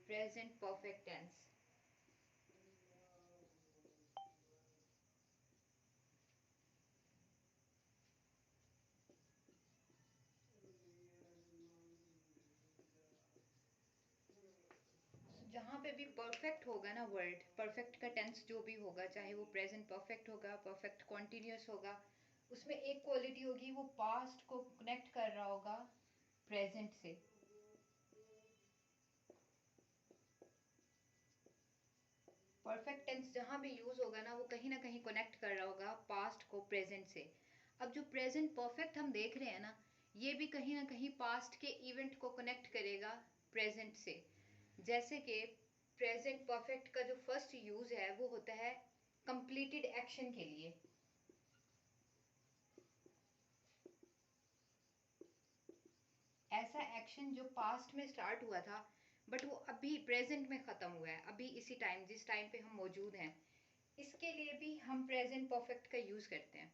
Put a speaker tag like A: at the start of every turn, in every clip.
A: Present perfect tense. जहाँ पे भी परफेक्ट होगा ना वर्ड, परफेक्ट का टेंस जो भी होगा, चाहे वो प्रेजेंट परफेक्ट होगा, परफेक्ट कॉन्टिन्यूस होगा, उसमें एक क्वालिटी होगी, वो पास्ट को कनेक्ट कर रहा होगा प्रेजेंट से। परफेक्ट टेंस जहाँ भी यूज होगा ना, वो कहीं ना कहीं कनेक्ट कर रहा होगा पास्ट को प्रेजेंट से। अब जो प्रेजेंट परफेक्ट हम देख रहे हैं ना, ये भी कहीं ना कहीं पास्ट के इवेंट को कनेक्ट करेगा प्रेजेंट से। जैसे कि प्रेजेंट परफेक्ट का जो फर्स्ट यूज है वो होता है कंप्लीटेड एक्शन के लिए। ऐसा एक्शन जो पास्ट में स्टार्ट हुआ था बट वो अभी प्रेजेंट में खत्म हुआ है, अभी इसी टाइम जिस टाइम पे हम मौजूद हैं, इसके लिए भी हम प्रेजेंट परफेक्ट का यूज करते हैं।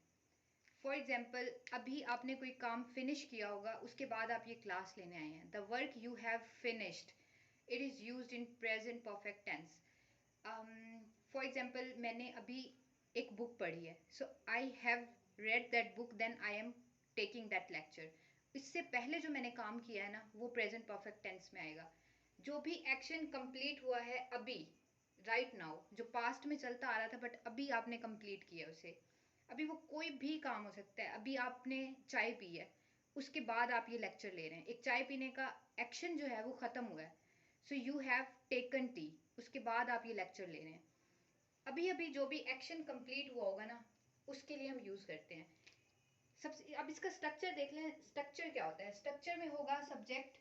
A: फॉर एग्जाम्पल, अभी आपने कोई काम फिनिश किया होगा, उसके बाद आप ये क्लास लेने आए हैं, the work you have finished, it is used in present perfect tense. For example, मैंने अभी एक बुक पढ़ी है, so I have read that book, then I am taking that lecture. इससे पहले जो मैंने काम किया है ना, वो प्रेजेंट परफेक्ट टेंस में आएगा। जो भी एक्शन कंप्लीट हुआ है अभी, राइट नाउ, जो पास्ट में चलता आ रहा था बट अभी आपने कंप्लीट किया उसे, अभी वो कोई भी काम हो सकता है, अभी आपने चाय पी है, उसके बाद आप ये लेक्चर ले रहे हैं, एक चाय पीने का एक्शन जो है वो खत्म हुआ है, so you have taken T, उसके बाद आप ये लेक्चर ले रहे हैं। अभी अभी जो भी एक्शन कंप्लीट हुआ होगा ना, उसके लिए हम यूज करते हैं। सबसे अब इसका स्ट्रक्चर देख लें, स्ट्रक्चर क्या होता है। स्ट्रक्चर में होगा सब्जेक्ट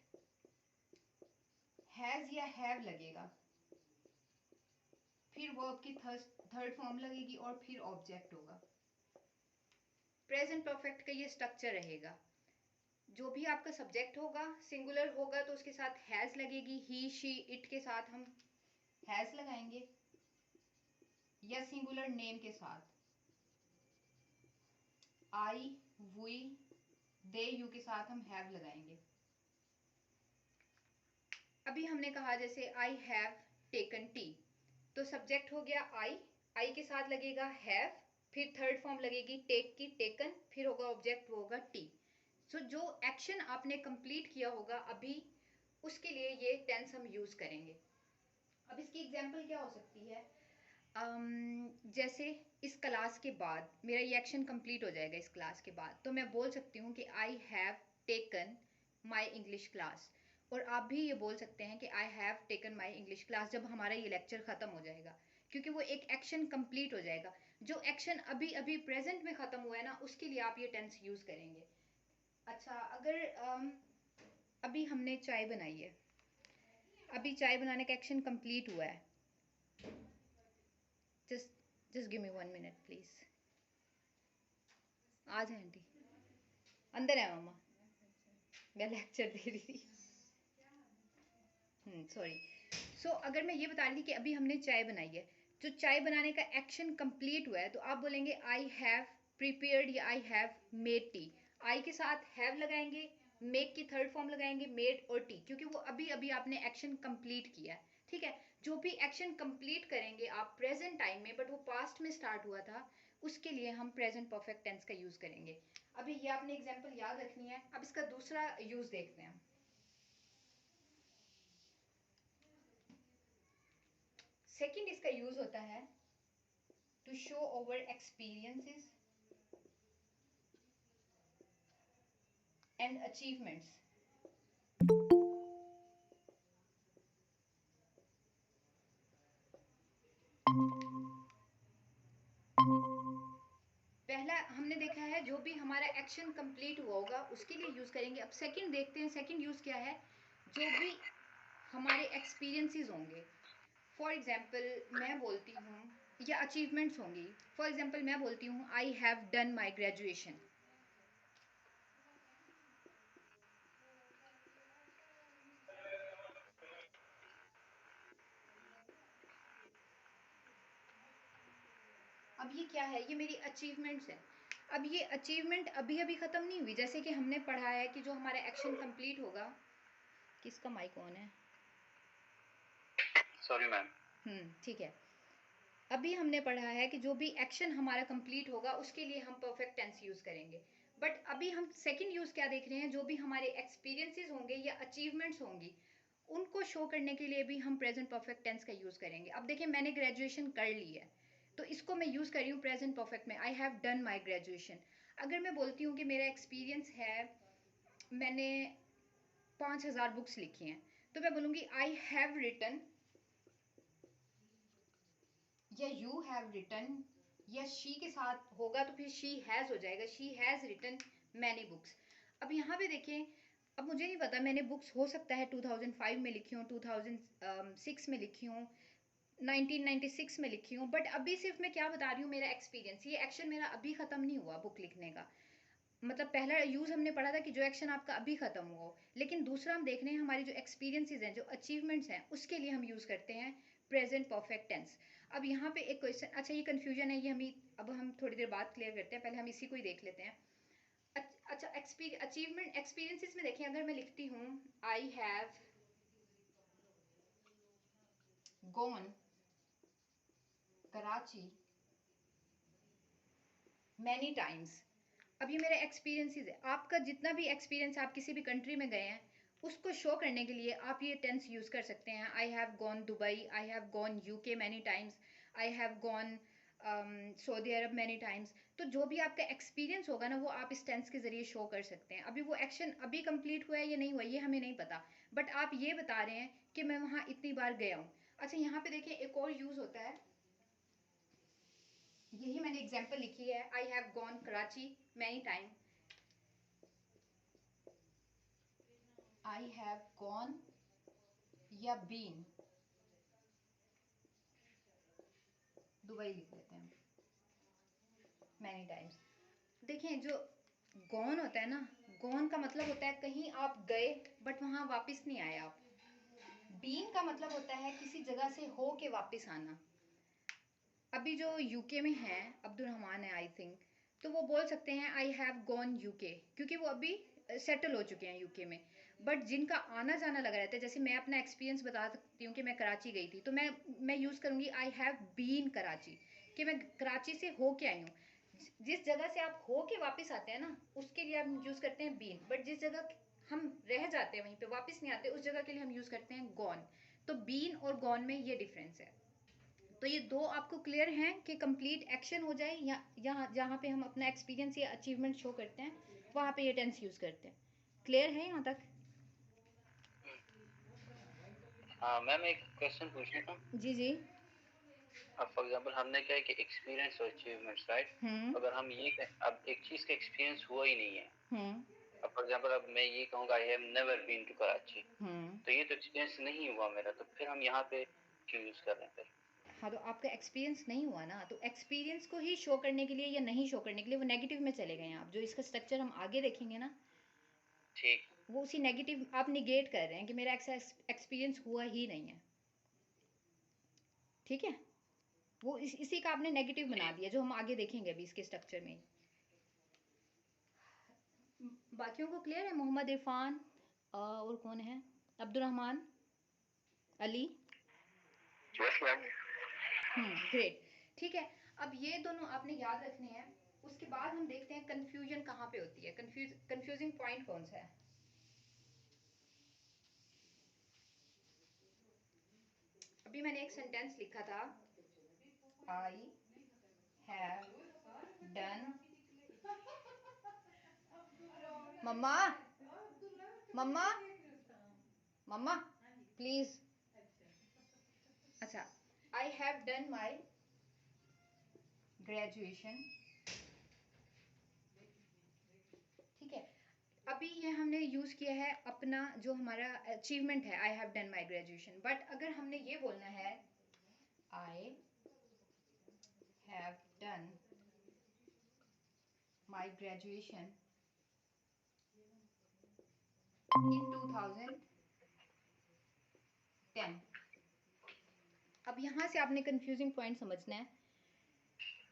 A: हैज या हैव लगेगा, फिर वर्ब की थर्ड फॉर्म लगेगी और फिर ऑब्जेक्ट होगा। प्रेजेंट परफेक्ट का ये स्ट्रक्चर रहेगा। जो भी आपका सब्जेक्ट होगा, सिंगुलर होगा तो उसके साथ हैज लगेगी, ही शी इट के साथ हम हैज लगाएंगे, या सिंगुलर नेम के साथ आई वी दे यू के साथ हम हैव लगाएंगे। अभी हमने कहा जैसे आई हैव टेकन टी, तो सब्जेक्ट हो गया आई, आई के साथ लगेगा हैव, फिर थर्ड फॉर्म लगेगी टेक की, टेकन, फिर होगा ऑब्जेक्ट, वो होगा टी। सो जो एक्शन आपने कंप्लीट किया होगा अभी, उसके लिए ये टेंस हम यूज करेंगे। अब इसकी एग्जांपल क्या हो सकती है। जैसे इस क्लास के बाद मेरा ये एक्शन कंप्लीट हो जाएगा, इस क्लास के बाद तो मैं बोल सकती हूँ कि आई have taken my English class. और आप भी ये बोल सकते हैं कि आई have taken my English class जब हमारा ये लेक्चर ख़त्म हो जाएगा, क्योंकि वो एक एक्शन कंप्लीट हो जाएगा। जो एक्शन अभी अभी प्रेजेंट में ख़त्म हुआ है ना, उसके लिए आप ये टेंस यूज़ करेंगे। अच्छा, अगर अभी हमने चाय बनाई है, अभी चाय बनाने का एक्शन कंप्लीट हुआ है, just give me 1 minute please. आ जाए आंटी, अंदर है मामा, मैं लेक्चर दे रही थी। सॉरी। सो अगर मैं ये बता रही थी कि अभी हमने चाय बनाई है, जो चाय बनाने का एक्शन कंप्लीट हुआ है, तो आप बोलेंगे आई हैव प्रिपेयर्ड या आई हैव मेड टी। आई के साथ हैव लगाएंगे, मेक की थर्ड फॉर्म लगाएंगे मेड और टी, क्योंकि वो अभी अभी आपने एक्शन कंप्लीट किया है। ठीक है, जो भी एक्शन कंप्लीट करेंगे आप प्रेजेंट टाइम में बट वो पास्ट में स्टार्ट हुआ था, उसके लिए हम प्रेजेंट परफेक्ट टेंस का यूज करेंगे। अभी ये आपने एग्जांपल याद रखनी है। अब इसका दूसरा यूज देखते हैं। सेकंड इसका यूज होता है to show over experiences and achievements. पहला हमने देखा है जो भी हमारा एक्शन कंप्लीट हुआ होगा उसके लिए यूज करेंगे। अब सेकंड देखते हैं, सेकंड यूज क्या है। जो भी हमारे एक्सपीरियंसेस होंगे, फॉर एग्जाम्पल मैं बोलती हूँ, या अचीवमेंट्स होंगी, फॉर एग्जाम्पल मैं बोलती हूँ आई हैव डन माई ग्रेजुएशन। अब ये क्या है, ये मेरी अचीवमेंट्स है। अब ये अचीवमेंट अभी अभी ख़त्म नहीं हुई, जैसे कि हमने पढ़ा है कि जो हमारा एक्शन कंप्लीट होगा, किसका माइक ऑन है,
B: सॉरी मैम।
A: ठीक है। अभी हमने पढ़ा है कि जो भी एक्शन हमारा कंप्लीट होगा उसके लिए हम परफेक्ट टेंस यूज करेंगे, बट अभी हम सेकंड यूज क्या देख रहे हैं, जो भी हमारे एक्सपीरियंसेस होंगे या अचीवमेंट्स होंगी उनको शो करने के लिए भी हम प्रेजेंट परफेक्ट टेंस का यूज करेंगे। अब देखिए मैंने ग्रेजुएशन कर ली है तो इसको मैं यूज कर रही हूँ प्रेजेंट परफेक्ट में, आई हैव डन माई ग्रेजुएशन। अगर मैं बोलती हूँ कि मेरा एक्सपीरियंस है, मैंने 5,000 बुक्स लिखी हैं, तो मैं बोलूँगी आई हैव रिटन, या यू हैव रिटन, या शी के साथ होगा तो फिर शी हैज़ हो जाएगा, she has written many books. अब यहाँ पे देखें, अब मुझे नहीं पता, मैंने बुक्स हो सकता है 2005 में लिखी हूँ, 2006 में लिखी हूँ, 1996 में लिखी हूँ, बट अभी सिर्फ मैं क्या बता रही हूँ, मेरा एक्सपीरियंस, ये एक्शन मेरा अभी ख़त्म नहीं हुआ बुक लिखने का। मतलब पहला यूज़ हमने पढ़ा था कि जो एक्शन आपका अभी ख़त्म हुआ हो, लेकिन दूसरा हम देख रहे हैं हमारी जो एक्सपीरियंसेस हैं, जो अचीवमेंट्स हैं, उसके लिए हम यूज़ करते हैं प्रेजेंट परफेक्ट टेंस। अब यहाँ पे एक क्वेश्चन, अच्छा ये कन्फ्यूजन है, ये अब हम थोड़ी देर बाद क्लियर करते हैं, पहले हम इसी को ही देख लेते हैं। अच्छा अचीवमेंट एक्सपीरियंसेस में देखें, अगर मैं लिखती हूँ I have gone Karachi many times, अब ये मेरा एक्सपीरियंसेस है। आपका जितना भी एक्सपीरियंस, आप किसी भी कंट्री में गए हैं उसको शो करने के लिए आप ये टेंस यूज़ कर सकते हैं। I have gone Dubai, I have gone UK many times, I have gone Saudi Arab many times. तो जो भी आपका एक्सपीरियंस होगा ना, वो आप इस टेंस के ज़रिए शो कर सकते हैं। अभी वो एक्शन अभी कंप्लीट हुआ है या नहीं हुआ ये हमें नहीं पता, बट आप ये बता रहे हैं कि मैं वहाँ इतनी बार गया हूँ। अच्छा यहाँ पे देखें एक और यूज़ होता है, यही मैंने एग्जाम्पल लिखी है, I have gone Karachi many time, I have gone या बीन, दुबई लिख लेते हैं मैनी टाइम्स। देखें जो गॉन होता है ना, गॉन का मतलब होता है कहीं आप गए बट वहाँ वापस नहीं आए आप। बीन का मतलब होता है किसी जगह से हो के वापस आना। अभी जो यूके में है, अब्दुल रहमान है आई थिंक, तो वो बोल सकते हैं आई हैव गॉन यूके, क्योंकि वो अभी सेटल हो चुके हैं यूके में। बट जिनका आना जाना लगा रहता है, जैसे मैं अपना एक्सपीरियंस बता सकती हूँ कि मैं कराची गई थी, तो मैं यूज़ करूँगी आई हैव बीन कराची, कि मैं कराची से हो के आई हूँ। जिस जगह से आप हो के वापस आते हैं ना, उसके लिए हम यूज़ करते हैं बीन, बट जिस जगह हम रह जाते हैं वहीं पे वापस नहीं आते, उस जगह के लिए हम यूज़ करते हैं गॉन। तो बीन और गॉन में ये डिफरेंस है। तो ये दो आपको क्लियर हैं कि कंप्लीट एक्शन हो जाए, या यहाँ जहाँ पे हम अपना एक्सपीरियंस या अचीवमेंट शो करते हैं वहाँ पे ये टेंस यूज़ करते हैं। क्लियर है यहाँ तक?
B: हाँ मैम, एक क्वेश्चन पूछना था।
A: जी जी।
B: अब फॉर एग्जांपल हमने क्या है कि एक्सपीरियंस और अचीवमेंट्स, राइट?
A: हम्म
B: अगर हम अब एक चीज का एक्सपीरियंस हुआ ही नहीं है।
A: हम्म
B: अब फॉर एग्जांपल अब मैं ये कहूँगा I have never been to Karachi,
A: hmm
B: तो ये तो एक्सपीरियंस नहीं हुआ मेरा, तो फिर हम यहाँ पे क्यों यूज कर रहे हैं फिर?
A: हाँ, तो आपका एक्सपीरियंस नहीं हुआ ना, तो एक्सपीरियंस को ही शो करने के लिए या नहीं शो करने के लिए वो नेगेटिव में चले गए हैं। आप जो इसका स्ट्रक्चर हम आगे देखेंगे ना,
B: ठीक।
A: वो उसी नेगेटिव आप निगेट कर रहे हैं कि मेरा एक्सपीरियंस हुआ ही नहीं है। ठीक है, वो इसी का आपने नेगेटिव बना
B: ठीक।
A: दिया, जो हम आगे देखेंगे अभी इसके स्ट्रक्चर में। बाकियों को क्लियर है? मोहम्मद इरफान और कौन है, Abdul Rahman, Ali.
B: Yes ma'am.
A: Great. ठीक है, अब ये दोनों आपने याद रखने हैं। उसके बाद हम देखते हैं कंफ्यूजन कहाँ पे होती है, कंफ्यूजिंग पॉइंट कौन सा है। अभी मैंने एक सेंटेंस लिखा था, आई हैव डन, मम्मा मम्मा मम्मा प्लीज, अच्छा, I have done my graduation. ठीक है, अभी ये हमने यूज़ किया है अपना जो हमारा अचीवमेंट है, I have done my graduation. But अगर हमने ये बोलना है I have done my graduation in 2010, अब यहाँ से आपने कंफ्यूजिंग पॉइंट समझना है।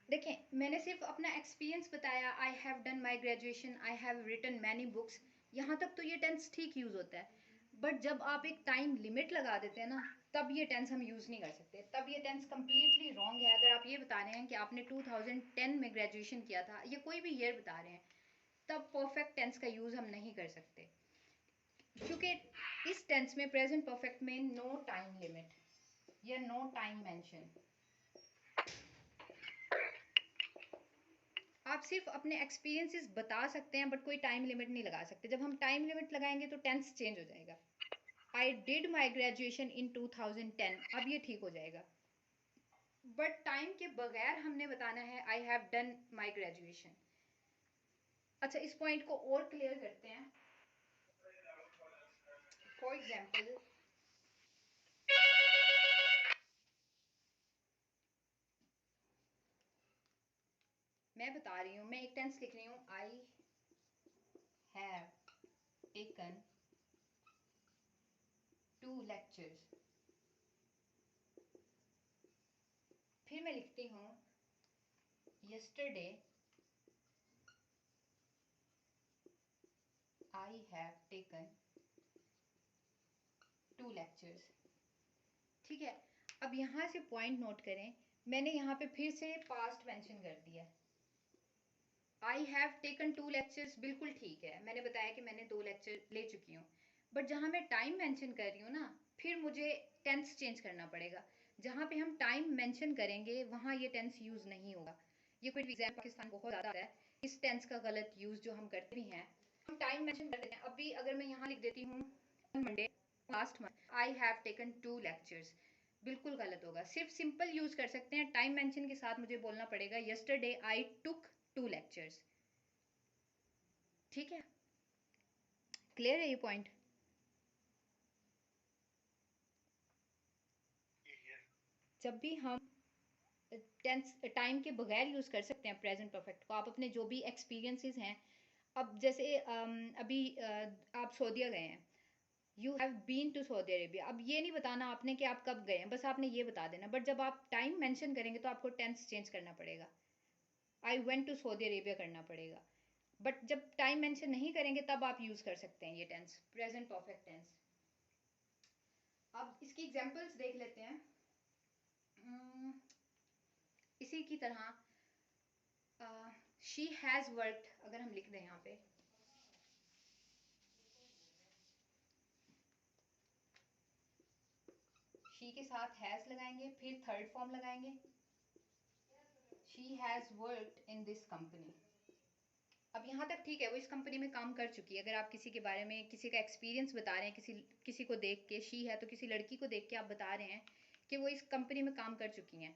A: देखें मैंने सिर्फ अपना एक्सपीरियंस बताया, I have done my graduation, I have written many books, यहाँ तक तो ये टेंस ठीक यूज़ होता है। बट जब आप एक टाइम लिमिट लगा देते हैं ना, तब ये टेंस हम यूज़ नहीं कर सकते, तब ये टेंस कम्प्लीटली रॉन्ग है। अगर आप ये बता रहे हैं कि आपने 2010 में ग्रेजुएशन किया था या कोई भी ईयर बता रहे हैं, तब परफेक्ट टेंस का यूज़ हम नहीं कर सकते, क्योंकि इस टेंस में, प्रेजेंट परफेक्ट में, नो टाइम लिमिट या नो टाइम मेंशन। आप सिर्फ अपने एक्सपीरियंसेस बता सकते हैं बट कोई टाइम लिमिट नहीं लगा सकते। जब हम टाइम लिमिट लगाएंगे तो टेंस चेंज हो जाएगा। I did my graduation in 2010, अब ये ठीक हो जाएगा। बट टाइम के बगैर हमने बताना है I have done my graduation. अच्छा, इस पॉइंट को और क्लियर करते हैं। फॉर एग्जाम्पल, मैं बता रही हूँ, मैं एक टेंस लिख रही हूँ, आई हैव टेकन 2 lectures। फिर मैं लिखती हूँ yesterday I have taken 2 lectures। ठीक है, अब यहाँ से पॉइंट नोट करें, मैंने यहाँ पे फिर से पास्ट मेंशन कर दिया। आई हैव टेकन 2 lectures बिल्कुल ठीक है, मैंने बताया कि मैंने 2 लेक्चर ले चुकी हूँ, बट जहाँ मैं टाइम मेंशन कर रही हूँ ना, फिर मुझे टेंस चेंज करना पड़ेगा। जहाँ पे हम टाइम मेंशन करेंगे वहाँ ये टेंस यूज नहीं होगा। ये कोई एग्जाम पाकिस्तान बहुत ज़्यादा है इस टेंस का गलत यूज जो हम करते भी हैं। हम टाइम मेंशन करते हैं, अभी अगर मैं यहाँ लिख देती हूँ Monday last month I have taken 2 lectures, बिल्कुल गलत होगा। सिर्फ सिंपल यूज कर सकते हैं, टाइम मेंशन के साथ मुझे बोलना पड़ेगा यस्टरडे आई टुक 2 lectures। ठीक है, क्लियर है ये पॉइंट? जब भी हम टेंस टाइम के बगैर यूज कर सकते हैं प्रेजेंट परफेक्ट को, आप अपने जो भी एक्सपीरियंसेस हैं, अब जैसे अभी आप सऊदीया गए हैं, you have been to Saudi Arabia, अब ये नहीं बताना आपने कि आप कब गए हैं, बस आपने ये बता देना। बट जब आप टाइम मेंशन करेंगे तो आपको टेंस चेंज करना पड़ेगा, I went to Saudi Arabia करना पड़ेगा। बट जब टाइम मेंशन नहीं करेंगे तब आप यूज कर सकते हैं ये टेंस, प्रेजेंट परफेक्ट टेंस। अब इसकी एग्जांपल्स देख लेते हैं। इसी की तरह शी हैज वर्कड, अगर हम लिख दें यहाँ पे, शी के साथ हैज लगाएंगे, फिर थर्ड फॉर्म लगाएंगे, she has worked in this company. अब यहाँ तक ठीक है, वो इस कंपनी में काम कर चुकी है। अगर आप किसी के बारे में, किसी का एक्सपीरियंस बता रहे हैं, किसी को देख के, शी है तो किसी लड़की को देख के आप बता रहे हैं कि वो इस कंपनी में काम कर चुकी हैं।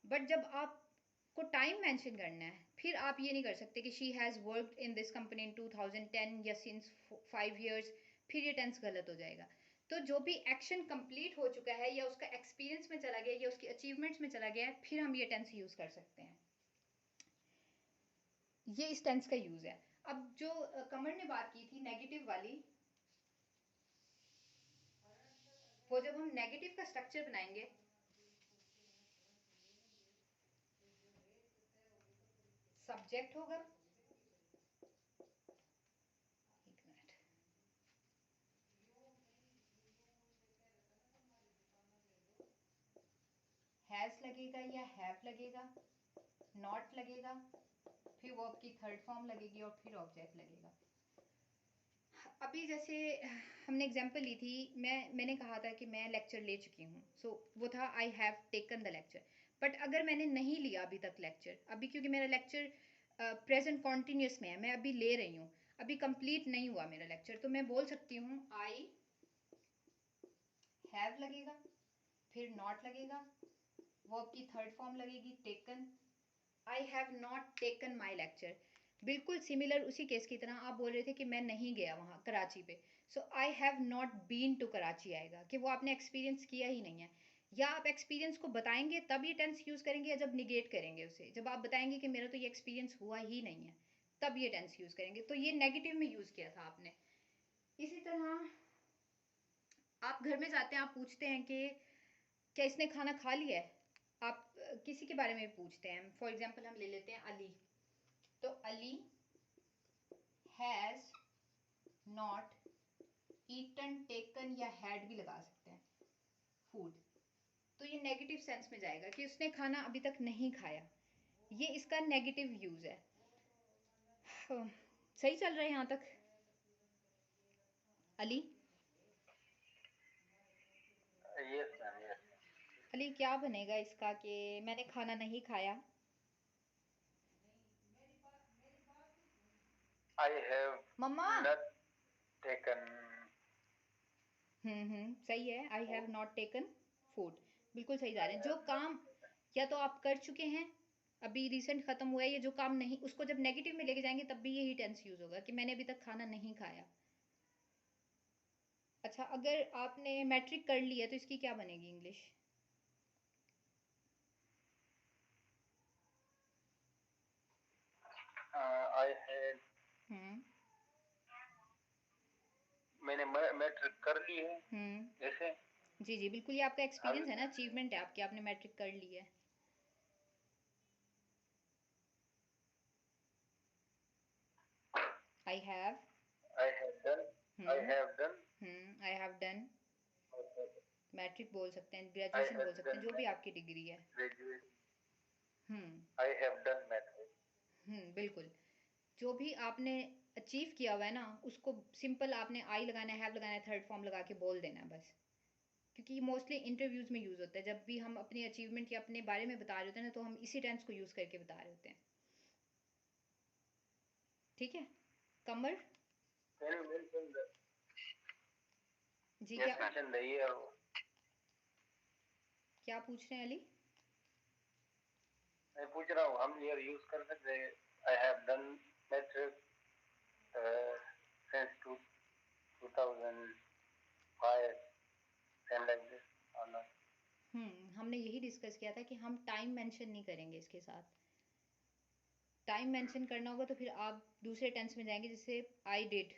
A: बट जब आपको टाइम मेंशन करना है, फिर आप ये नहीं कर सकते कि she has worked in this company इन 2010 या सिंस 5 years, फिर ये टेंस गलत हो जाएगा। तो जो भी एक्शन कंप्लीट हो चुका है या उसका एक्सपीरियंस में चला गया या उसकी अचीवमेंट्स में चला गया है, फिर हम ये टेंस यूज़ कर सकते हैं। ये इस टेंस का यूज है। अब जो कमर ने बात की थी नेगेटिव वाली, वो जब हम नेगेटिव का स्ट्रक्चर बनाएंगे, सब्जेक्ट होगा, एक मिनट, हैज लगेगा या हैव लगेगा, नॉट लगेगा, फिर वर्ब की थर्ड फॉर्म लगेगी और फिर ऑब्जेक्ट लगेगा। अभी जैसे हमने एग्जांपल ली थी, मैंने कहा था कि मैं लेक्चर ले चुकी हूँ, सो वो था I have taken the lecture. But अगर मैंने नहीं लिया अभी तक लेक्चर, अभी क्योंकि मेरा लेक्चर प्रेजेंट कॉन्टिन्यूस में है, मैं अभी ले रही हूँ, अभी कंप्लीट नहीं हुआ मेरा लेक्चर, तो मैं बोल सकती हूँ आई हैव लगेगा, फिर नॉट लगेगा, वर्ब की थर्ड फॉर्म लगेगी taken, I have not taken my lecture. बिल्कुल सिमिलर उसी केस की तरह आप बोल रहे थे कि मैं नहीं गया वहाँ कराची पे, so I have not been to Karachi आएगा कि वो आपने एक्सपीरियंस किया ही नहीं है। या आप एक्सपीरियंस को बताएंगे तब ये टेंस यूज़ करेंगे, या जब निगेट करेंगे उसे, जब आप बताएंगे कि मेरा तो ये एक्सपीरियंस हुआ ही नहीं है, तब ये टेंस यूज़ करेंगे। तो ये नेगेटिव में यूज़ किया था आपने। इसी तरह आप घर में जाते हैं, आप पूछते हैं कि क्या इसने खाना खा लिया है, आप किसी के बारे में पूछते हैं। फॉर एग्जाम्पल हम ले लेते हैं अली, तो Ali has not eaten taken या हैड भी लगा सकते हैं। फूड, तो ये नेगेटिव सेंस में जाएगा कि उसने खाना अभी तक नहीं खाया, ये इसका नेगेटिव यूज है। सही चल रहा है यहाँ तक Ali?
B: Yes ma'am, yes.
A: Ali क्या बनेगा इसका कि मैंने खाना नहीं खाया?
B: आई हैव
A: मम्मा।
B: Not taken.
A: सही है, I have not taken food, बिल्कुल सही जा रहे हैं। जो काम या तो आप कर चुके हैं, अभी रिसेंट खत्म हुआ है, ये जो काम नहीं, उसको जब नेगेटिव में लेके जाएंगे तब भी यही टेंस यूज होगा कि मैंने अभी तक खाना नहीं खाया। अच्छा, अगर आपने मैट्रिक कर ली है तो इसकी क्या बनेगी इंग्लिश?
B: आई हैड,
A: हम्म
B: मैंने मैट्रिक कर ली है। जैसे
A: जी जी बिल्कुल, ये आपका
B: अभी
A: एक्सपीरियंस है ना, अचीवमेंट है आपकी, आपने मैट्रिक कर ली है। I have
B: I have done, I have done,
A: I have done, matric बोल सकते हैं,
B: आई
A: ग्रेजुएशन
B: हैव
A: बोल सकते हैं,
B: डन
A: जो भी आपकी डिग्री है।
B: Graduation,
A: hmm
B: I have done matric.
A: बिल्कुल, जो भी आपने अचीव किया हुआ है ना, उसको सिंपल आपने आई लगाना है, हैव लगाना है, थर्ड फॉर्म लगा के बोल देना है बस। क्योंकि मोस्टली इंटरव्यूज में यूज होता है, जब भी हम अपने अचीवमेंट या अपने बारे में बता रहे होते हैं ना, तो हम इसी टेंस को यूज करके बता रहे होते हैं। ठीक है कमर
B: कैन यू मेंशन द,
A: जी?
B: यस
A: क्या
B: मेंशन द ईयर।
A: क्या पूछ रहे हैं अली?
B: मैं पूछ रहा हूँ हम ईयर यूज कर सकते हैं? I have done matric since 2005 and like this or not?
A: हमने यही डिस्कस किया था कि हम टाइम मेंशन नहीं करेंगे इसके साथ। टाइम मेंशन करना होगा तो फिर आप दूसरे टेंस में जाएंगे, जैसे I did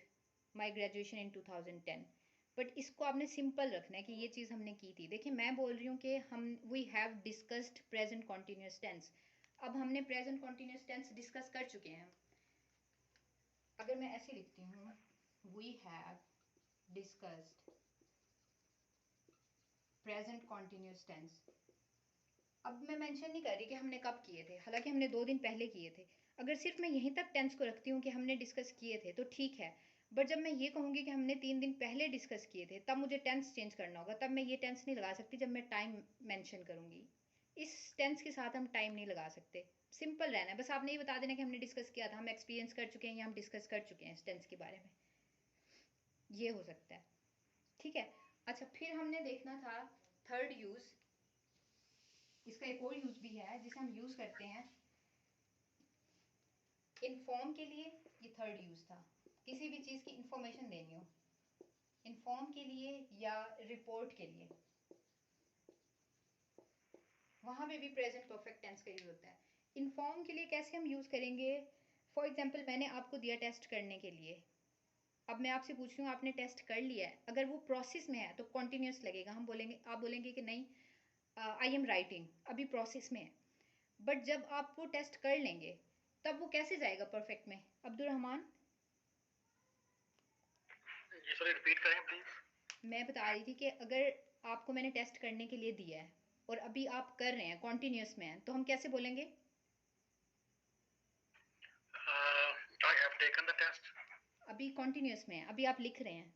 A: my graduation in 2010, but इसको आपने सिंपल रखना है कि ये चीज़ हमने की थी। देखिए मैं बोल रही हूँ कि हम we have discussed present continuous tense, अब हमने प्रेजेंट कॉन्टिन्यूस टेंस डिस्कस कर चुके हैं। अगर मैं ऐसे लिखती हूँ, we have discussed present continuous tense, अब मैं मेंशन नहीं कर रही कि हमने कब किए थे, हालांकि हमने 2 दिन पहले किए थे। अगर सिर्फ मैं यहीं तक टेंस को रखती हूँ कि हमने डिस्कस किए थे तो ठीक है, बट जब मैं ये कहूँगी कि हमने 3 दिन पहले डिस्कस किए थे, तब मुझे टेंस चेंज करना होगा। तब मैं ये टेंस नहीं लगा सकती जब मैं टाइम मेंशन करूँगी। इस टेंस के साथ हम टाइम नहीं लगा सकते, सिंपल रहना है। बस आपने ये बता देना कि हमने डिस्कस किया था, हम एक्सपीरियंस कर चुके हैं या हम डिस्कस कर चुके हैं इस टेंस के बारे में, ये हो सकता है। ठीक है, अच्छा फिर हमने देखना था थर्ड यूज, इसका एक और यूज भी है जिसे हम यूज करते हैं इन्फॉर्म के लिए। ये थर्ड यूज था, किसी भी चीज की इंफॉर्मेशन देनी हो, इन्फॉर्म के लिए या रिपोर्ट के लिए, वहां पे भी प्रेजेंट परफेक्ट टेंस का यूज होता है। इन्फॉर्म के लिए कैसे हम यूज करेंगे? फॉर एग्जाम्पल मैंने आपको दिया टेस्ट करने के लिए, अब मैं आपसे पूछ रही हूँ आपने टेस्ट कर लिया है, अगर वो प्रोसेस में है तो कॉन्टिन्यूस लगेगा, हम बोलेंगे, आप बोलेंगे कि नहीं आई एम राइटिंग, अभी प्रोसेस में है। बट जब आप वो टेस्ट कर लेंगे तब वो कैसे जाएगा परफेक्ट में? अब्दुल रहमान
B: जी सॉरी, रिपीट करें प्लीज।
A: मैं बता रही थी कि अगर आपको मैंने टेस्ट करने के लिए दिया है और अभी आप कर रहे हैं, कॉन्टिन्यूस में है, तो हम कैसे बोलेंगे?
B: I have taken the test.
A: अभी कॉन्टिन्यूस में है, अभी आप लिख रहे हैं,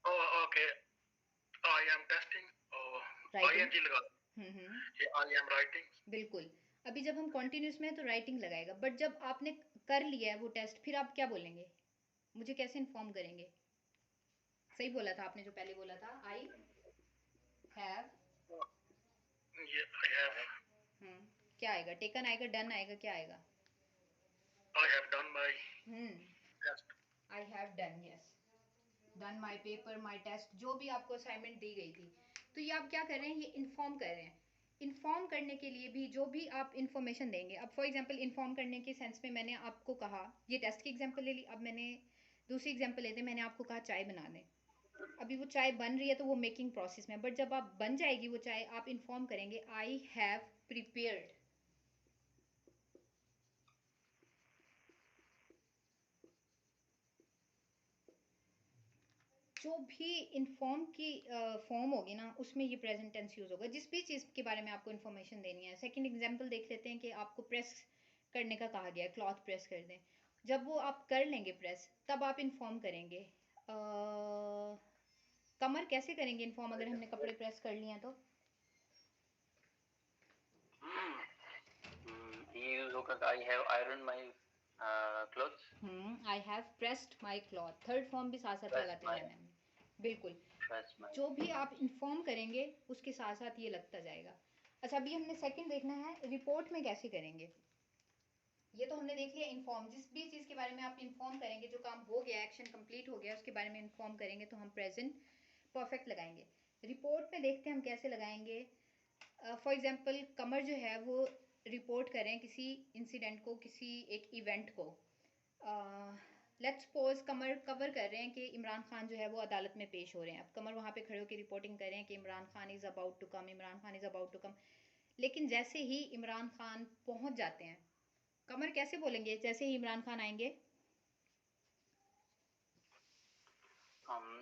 B: oh okay, I am testing,
A: writing.
B: ING लगा, ये आई एम राइटिंग।
A: बिल्कुल, अभी जब हम कॉन्टिन्यूस में है तो राइटिंग लगाएगा, बट जब आपने कर लिया है वो टेस्ट, फिर आप क्या बोलेंगे? मुझे कैसे इन्फॉर्म करेंगे? सही बोला था आपने जो पहले बोला था, आई हैव,
B: ये आई हैव,
A: क्या आएगा? टेकन आएगा, डन आएगा, क्या आएगा?
B: I have done my
A: hmm
B: test.
A: I have done, yes, done my paper, my test, जो भी आपको असाइनमेंट दी गई थी। तो ये आप क्या कर रहे हैं? ये इन्फॉर्म कर रहे हैं। इन्फॉर्म करने के लिए भी जो भी आप इन्फॉर्मेशन देंगे, अब फॉर एग्जांपल इन्फॉर्म करने के सेंस में मैंने आपको कहा, ये टेस्ट की एग्जांपल ले ली, अब मैंने दूसरी एग्जांपल लेते, मैंने आपको कहा चाय बना दें, अभी वो चाय बन रही है तो वो मेकिंग प्रोसेस में, बट जब आप बन जाएगी वो चाय, आप इन्फॉर्म करेंगे आई हैव प्रिपेयर्ड। जो भी इन्फॉर्म की फॉर्म होगी ना उसमें ये प्रेजेंट टेंस यूज़ होगा, जिस भी चीज़ के बारे में आपको इन्फॉर्मेशन देनी है। सेकंड एग्जांपल देख लेते हैं कि आपको प्रेस करने का कहा गया है, क्लॉथ प्रेस कर दें। जब वो आप कर लेंगे प्रेस, तब आप इन्फॉर्म करेंगे। कमर कैसे करेंगे इन्फॉर्म अगर हमने कपड़े प्रेस कर लिए हैं तो?
B: ये यूज होगा I have iron my clothes.
A: I have pressed my cloth, third form भी साथ साथ लगाते जाना है। बिल्कुल, जो भी आप इन्फॉर्म करेंगे उसके साथ साथ ये लगता जाएगा। अच्छा, अभी हमने सेकंड देखना है, रिपोर्ट में कैसे करेंगे। ये तो हमने देख लिया इन्फॉर्म, जिस भी चीज़ के बारे में आप इन्फॉर्म करेंगे, जो काम हो गया, एक्शन कंप्लीट हो गया, उसके बारे में इन्फॉर्म करेंगे तो हम प्रेजेंट परफेक्ट लगाएंगे। रिपोर्ट में देखते हैं हम कैसे लगाएंगे। फॉर एग्जांपल कमर जो है वो रिपोर्ट करें किसी इंसिडेंट को, किसी एक इवेंट को। लेट्स सपोज कमर कवर कर रहे हैं कि इमरान खान जो है वो अदालत में पेश हो रहे हैं। अब कमर वहाँ पे खड़े होकर रिपोर्टिंग कर रहे हैं कि Imran Khan is about to come, Imran Khan is about to come. लेकिन जैसे ही इमरान खान पहुँच जाते हैं, कमर कैसे बोलेंगे जैसे ही इमरान खान आएंगे?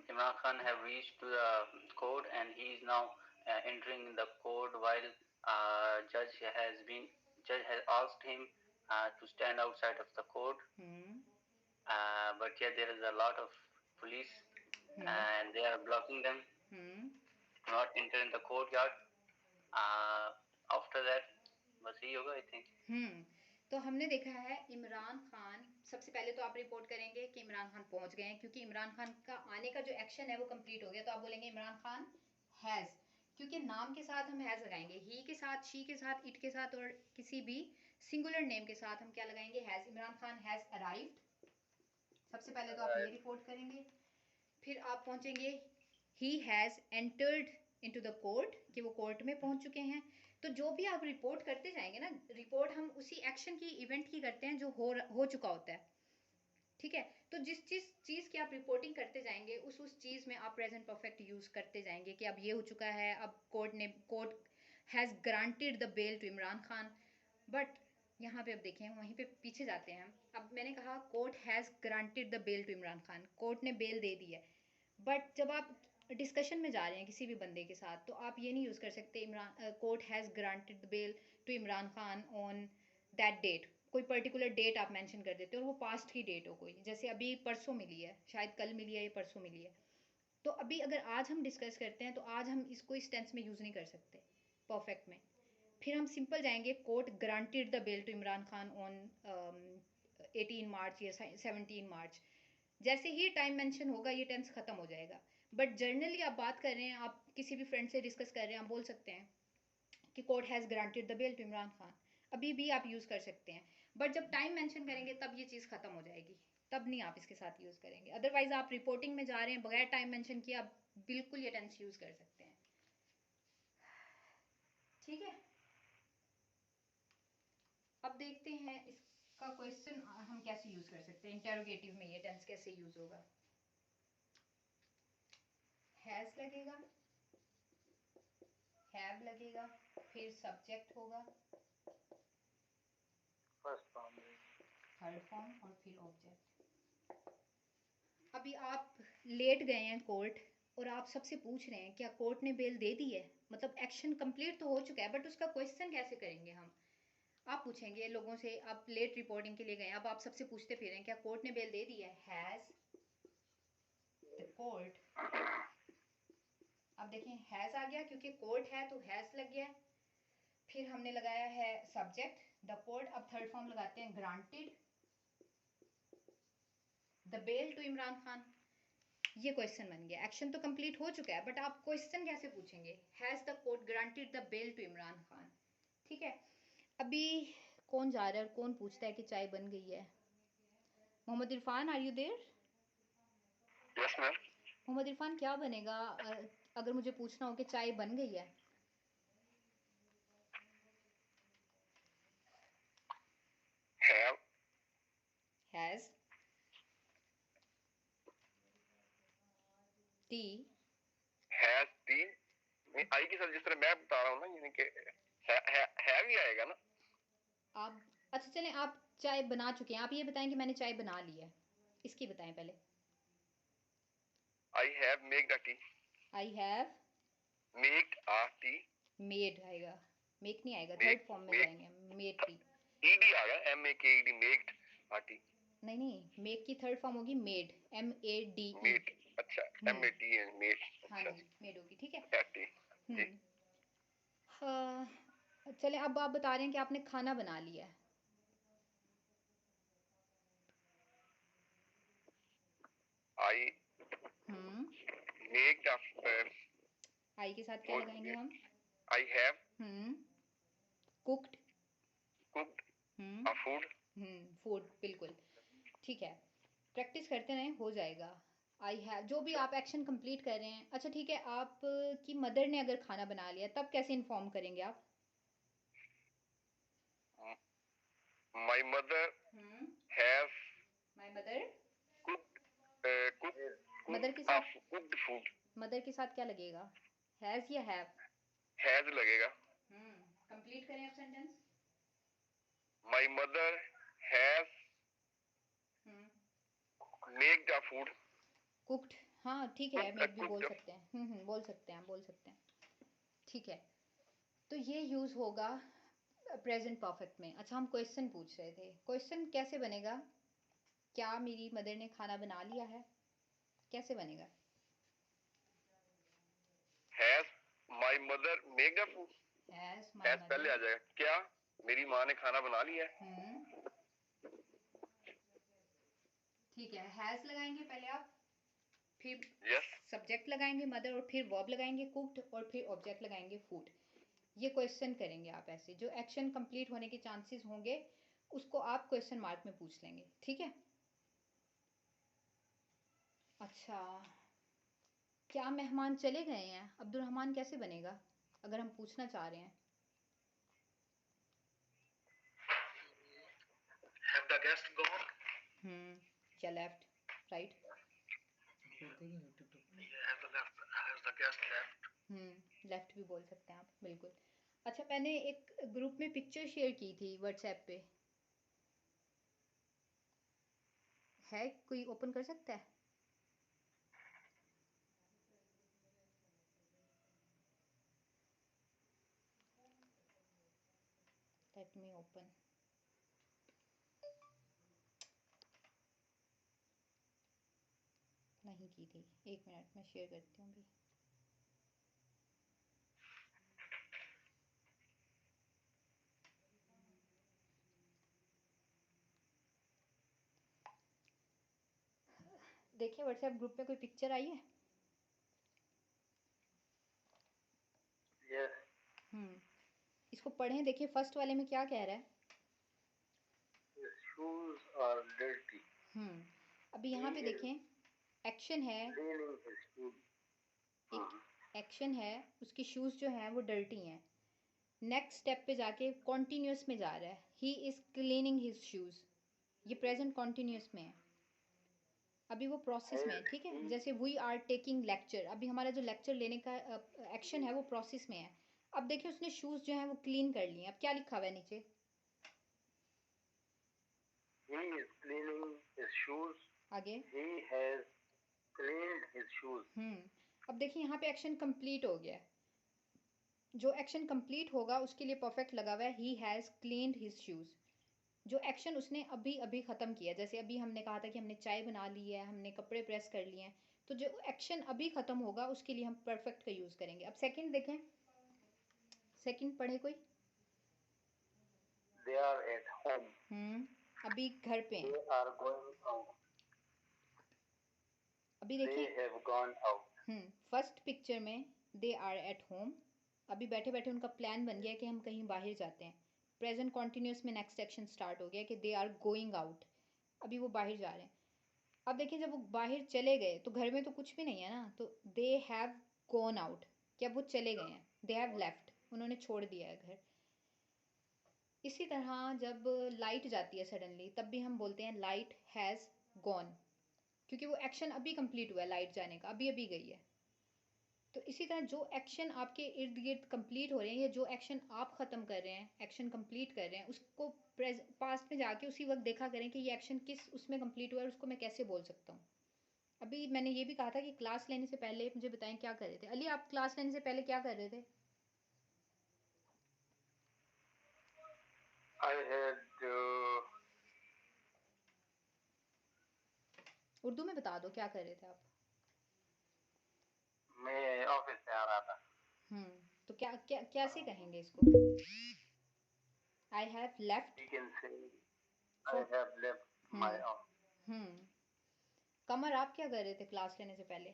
B: Imran Khan have reached to the court and he is now entering the court while judge has asked him to stand outside of the court. But yeah, there is a lot of police and they are blocking them to not enter in the courtyard. After that, बस यही होगा I think.
A: तो हमने देखा है इमरान खान, सबसे पहले तो आप रिपोर्ट करेंगे कि इमरान खान पहुंच गए हैं, क्योंकि इमरान खान का आने का जो एक्शन है वो कंप्लीट हो गया। तो आप बोलेंगे इमरान खान हैज़, क्योंकि नाम के साथ हम हैज़ लगाएंगे, ही के साथ, शी के साथ, इट के साथ और किसी भी सिंगुलर नेम के साथ हम क्या लगाएंगे, has. Imran Khan has arrived, सबसे पहले तो आप ये रिपोर्ट करेंगे। फिर आप पहुंचेंगे he has entered into the court, कि वो कोर्ट में पहुंच चुके हैं। तो जो भी आप रिपोर्ट करते जाएंगे ना, रिपोर्ट हम उसी एक्शन की, इवेंट की करते हैं जो हो चुका होता है, ठीक है। तो जिस चीज़ की आप रिपोर्टिंग करते जाएंगे उस चीज़ में आप प्रेजेंट परफेक्ट यूज़ करते जाएंगे कि अब ये हो चुका है, अब court has granted the bail to Imran Khan. But यहाँ पे अब देखें, वहीं पे पीछे जाते हैं हम। अब मैंने कहा court has granted the bail to Imran Khan, court ने बेल दे दी है। बट जब आप डिस्कशन में जा रहे हैं किसी भी बंदे के साथ, तो आप ये नहीं यूज़ कर सकते Imran court has granted the bail to Imran Khan on that date. कोई पर्टिकुलर डेट आप मेंशन कर देते हो और वो पास्ट की डेट हो, कोई जैसे अभी परसों मिली है, शायद कल मिली है या परसों मिली है। तो अभी अगर आज हम डिस्कस करते हैं तो आज हम इसको इस टेंस में यूज़ नहीं कर सकते परफेक्ट में। फिर हम सिंपल जाएंगे, court granted the bail to Imran Khan on 18 March या 17 मार्च। जैसे ही टाइम मेंशन होगा ये टेंस खत्म हो जाएगा। बट जर्नली आप बात कर रहे हैं, आप किसी भी फ्रेंड से डिस्कस कर रहे हैं, आप बोल सकते हैं कि court has granted the bail to Imran Khan, अभी भी आप यूज़ कर सकते हैं। बट जब टाइम मेंशन करेंगे तब ये चीज़ खत्म हो जाएगी, तब नहीं आप इसके साथ यूज़ करेंगे। अदरवाइज आप रिपोर्टिंग में जा रहे हैं बगैर टाइम मेंशन किए, आप बिल्कुल ये टेंस यूज़ कर सकते हैं, ठीक है। अब देखते हैं इसका क्वेश्चन हम कैसे यूज़ कर सकते हैं, इंटेरोगेटिव में ये टेंस कैसे यूज़ होगा। हैज़ लगेगा, हैव लगेगा, फिर सब्जेक्ट होगा,
B: फर्स्ट फॉर्म,
A: थर्ड फॉर्म और फिर ऑब्जेक्ट। अभी आप लेट गए हैं कोर्ट और आप सबसे पूछ रहे हैं क्या कोर्ट ने बेल दे दी है, मतलब एक्शन कंप्लीट तो हो चुका है, बट उसका क्वेश्चन कैसे करेंगे हम। आप पूछेंगे लोगों से, आप लेट रिपोर्टिंग के लिए गए, अब आप सबसे पूछते फिर हैं क्या कोर्ट ने बेल दे दी है, हैज़ द कोर्ट। अब देखें हैज़ आ गया, क्योंकि कोर्ट है तो हैज़ लग गया। फिर हमने लगाया है सब्जेक्ट द कोर्ट। अब थर्ड फॉर्म लगाते हैं, granted the bail to Imran Khan. ये क्वेश्चन बन गया, एक्शन तो कंप्लीट हो चुका है बट आप क्वेश्चन कैसे पूछेंगे, has the court granted the bail to Imran Khan, ठीक है। अभी कौन जा रहा है और कौन पूछता है कि चाय बन गई है। Mohammad Irfan, are you there?
B: Yes ma'am.
A: Mohammad Irfan, क्या बनेगा अगर मुझे पूछना हो कि चाय बन गई है?
B: Have,
A: has, tea,
B: has been आएगी सर, जिस तरह मैं बता रहा हूँ ना, यानी कि हैव ही आएगा ना।
A: आप अच्छा चलें, आप चाय बना चुके हैं, आप ये बताएं कि मैंने चाय बना ली है, इसकी बताएं पहले।
C: I have made a tea.
A: I have
C: made a tea.
A: made आएगा, make नहीं आएगा,
C: Make,
A: थर्ड फॉर्म में
C: make,
A: जाएंगे, made टी।
C: ed आएगा, MAKED, made a tea.
A: नहीं, make की थर्ड फॉर्म होगी made, MADE।
C: made, अच्छा, MAD है made।
A: हाँ
C: अच्छा,
A: जी, made होगी, ठीक है।
C: जी।
A: चले, अब आप बता रहे हैं कि आपने खाना बना लिया है।
C: I make a
A: आई के साथ क्या लगाएंगे हम?
C: I have
A: cooked
C: a food।
A: Food, बिल्कुल ठीक है, प्रैक्टिस करते रहें, हो जाएगा। आई हैव, जो भी आप एक्शन कंप्लीट कर रहे हैं। अच्छा ठीक है, आप की मदर ने अगर खाना बना लिया तब कैसे इन्फॉर्म करेंगे आप?
C: My mother has
A: my mother
C: cooked
A: mother के साथ
C: cooked food।
A: मदर के साथ क्या लगेगा? हैज या हैव?
C: हैज लगेगा।
A: कंप्लीट करें आप sentence.
C: My mother has made a food।
A: Cooked, हाँ ठीक है, मेड भी बोल सकते हैं। बोल सकते हैं, बोल सकते हैं, ठीक है। तो ये यूज होगा प्रेजेंट परफेक्ट में। अच्छा, हम क्वेश्चन पूछ रहे थे, क्वेश्चन कैसे बनेगा? क्या मेरी मदर ने खाना बना लिया है, कैसे बनेगा?
C: Has my mother made a food।
A: Has my mother,
C: पहले आ जाएगा, क्या मेरी माँ ने खाना बना लिया है।
A: ठीक है, हैज लगाएंगे पहले आप, फिर
C: yes।
A: सब्जेक्ट लगाएंगे मदर, और फिर वर्ब लगाएंगे कुक्ड, और फिर ऑब्जेक्ट लगाएंगे फूड। ये क्वेश्चन करेंगे आप ऐसे, जो एक्शन कंप्लीट होने के चांसेस होंगे उसको आप क्वेश्चन मार्क में पूछ लेंगे, ठीक है। अच्छा, क्या मेहमान चले गए हैं? अब्दुल रहमान कैसे बनेगा अगर हम पूछना चाह रहे हैं?
C: Have the guest gone?
A: या left, right?
C: Has the guest left?
A: Left भी बोल सकते हैं आप, बिल्कुल। अच्छा, मैंने एक ग्रुप में पिक्चर शेयर की थी व्हाट्सएप पे, है कोई ओपन कर सकता है? Let me open. नहीं की थी, एक मिनट में शेयर करती हूँ अभी। देखिए व्हाट्सएप ग्रुप में कोई पिक्चर आई है?
C: yes।
A: इसको पढ़ें, देखिए फर्स्ट वाले में क्या कह रहा है?
C: Shoes are dirty।
A: अभी यहाँ पे देखें, एक्शन है, एक एक्शन है, उसके शूज जो हैं वो डर्टी हैं। नेक्स्ट स्टेप पे जाके कॉन्टिन्यूस में जा रहा है, he is cleaning his shoes. ये प्रेजेंट कॉन्टिन्यूस में है, अभी वो प्रोसेस में है, ठीक है। जैसे वी आर टेकिंग लेक्चर, अभी हमारा जो लेक्चर लेने का एक्शन है वो प्रोसेस में है। अब देखिए उसने शूज जो हैं वो क्लीन कर लिए। अब क्या लिखा हुआ है नीचे?
C: He is cleaning his shoes।
A: आगे
C: He has cleaned his shoes।
A: अब देखिए यहाँ पे एक्शन कंप्लीट हो गया है। जो एक्शन कंप्लीट होगा उसके लिए परफेक्ट लगा हुआ है, he has cleaned his shoes. जो एक्शन उसने अभी अभी ख़त्म किया, जैसे अभी हमने कहा था कि हमने चाय बना ली है, हमने कपड़े प्रेस कर लिए हैं, तो जो एक्शन अभी ख़त्म होगा उसके लिए हम परफेक्ट का यूज़ करेंगे। अब सेकंड देखें, सेकंड पढ़े कोई?
C: They are at home।
A: अभी घर पे हैं।
C: They are going out।
A: अभी देखें,
C: They have gone out।
A: First picture में दे आर एट होम, अभी बैठे बैठे उनका प्लान बन गया कि हम कहीं बाहर जाते हैं। प्रेजेंट कॉन्टिन्यूस में नेक्स्ट एक्शन स्टार्ट हो गया कि दे आर गोइंग आउट, अभी वो बाहर जा रहे हैं। अब देखिए जब वो बाहर चले गए तो घर में तो कुछ भी नहीं है ना, तो दे हैव गॉन आउट, क्या वो चले गए हैं? दे हैव लेफ्ट, उन्होंने छोड़ दिया है घर। इसी तरह जब लाइट जाती है सडनली, तब भी हम बोलते हैं लाइट हैज़ गॉन, क्योंकि वो एक्शन अभी कंप्लीट हुआ है, लाइट जाने का अभी अभी गई है। तो इसी तरह जो एक्शन आपके इर्द गिर्द कंप्लीट हो रहे हैं, या जो एक्शन आप ख़त्म कर रहे हैं, एक्शन कंप्लीट कर रहे हैं, उसको पास्ट में जाके उसी वक्त देखा करें कि ये एक्शन किस उसमें कंप्लीट हुआ है और उसको मैं कैसे बोल सकता हूँ। अभी मैंने ये भी कहा था कि क्लास लेने से पहले मुझे बताएं क्या कर रहे थे। अली, आप क्लास लेने से पहले क्या कर रहे थे?
C: I had
A: उर्दू में बता दो क्या कर रहे थे आप।
C: मैं ऑफिस से आ रहा था।
A: तो क्या क्या कैसे कहेंगे इसको? I have left
C: You can say I
A: for
C: have left my office.
A: कमर, आप क्या कर रहे थे क्लास लेने से पहले?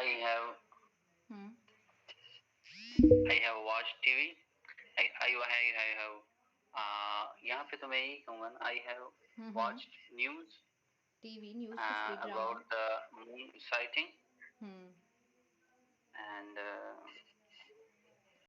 B: I have watched TV. I have यहाँ पे तो मैं यही कहूँगा ना, I have watched news.
A: TV news कुछ भी, drama.
B: about the moon sighting. And